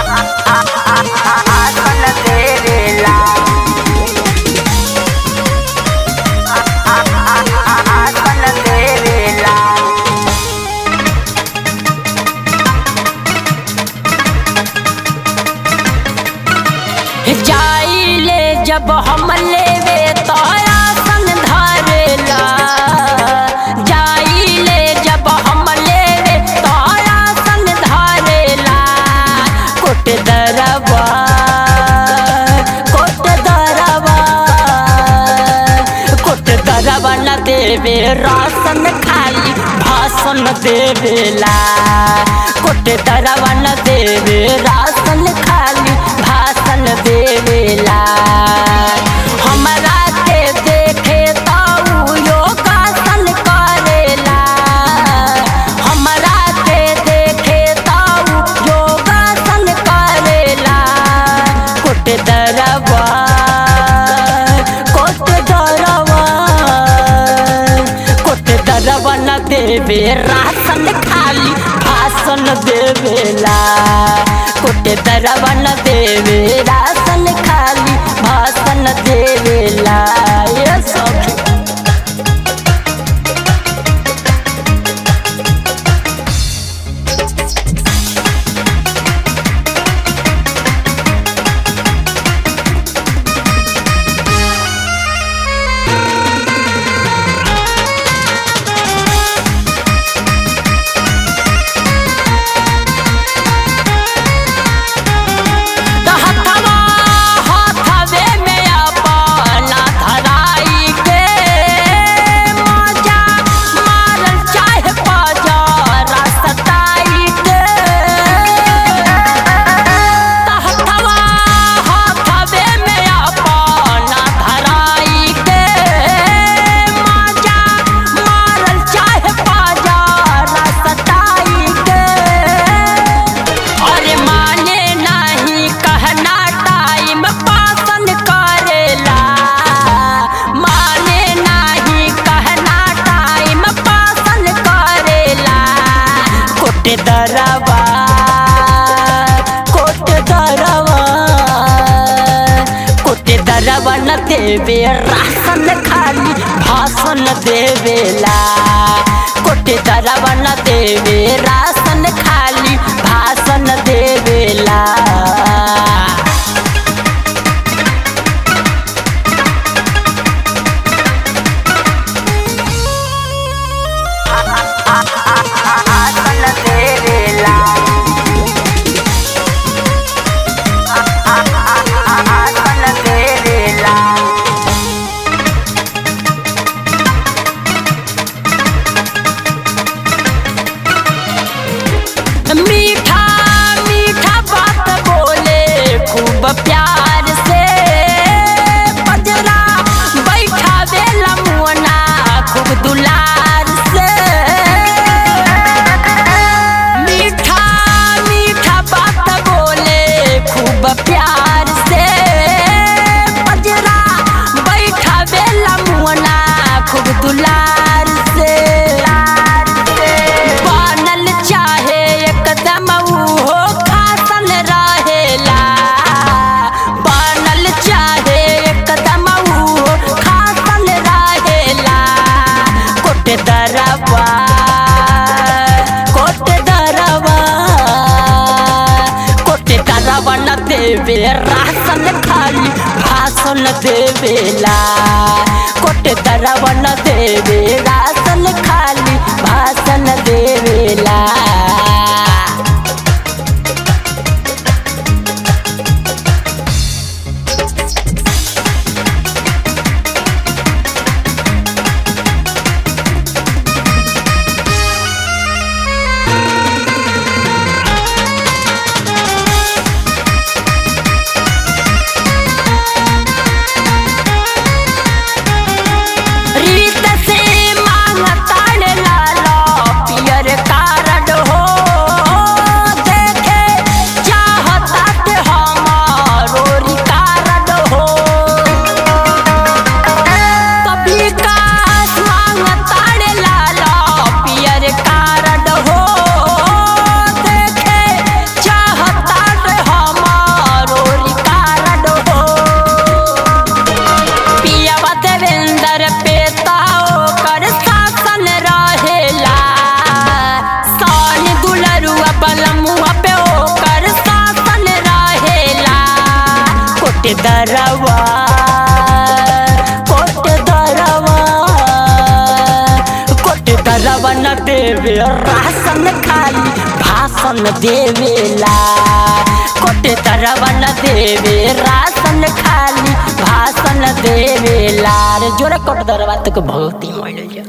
आसन देवेला आसन देवेला। जाइले जब हम लेवे तो आसन धरेला, जाइले जब हम लेवे तो आसन धरेला। कोट दरबा न देवे रासन खाली भाषण देवेला। कोट दरबा न देवे रासन खाली भाषण देवेला। हमरा के देखे तो योगासन करेला, हमरा के देखे तो योगासन करेला। कोट दरबा न देवे रासन खाली भाषण देवेला। कोट दरबा न देवे रासन खाली भाषण देवेला। ये सखी दरबा न देवे रासन खाली भाषण देवेला। कोट दरबा न देवे रासन खाली भाषण देवेला। आसन देवेला आसन देवेला। मीठा मीठा बात बोले खूब प्यार से, बजरा बैठा देला मुअना खूब दुलार से। मीठा मीठा बात बोले खूब प्यार से, बजरा बैठा देला मुअना खूब दुलार से। बनल चाहे एकदम उहो खासन रहेला, बनल चाहे एकदम उहो खासन रहेला। कोट दरबा न देवे रासन खाली भाषण देवेला। कोट दरबा न देवे रासन खाली भाषण देवेला। रीत से मांगता लालो पियर कारड हो, दरवा न देवे राशन खाली भाषण देवेला। कोटे दरवा न देवे राशन खाली भाषण देवेला। रे जोरे कोटे दरवा तक भगती मोइल।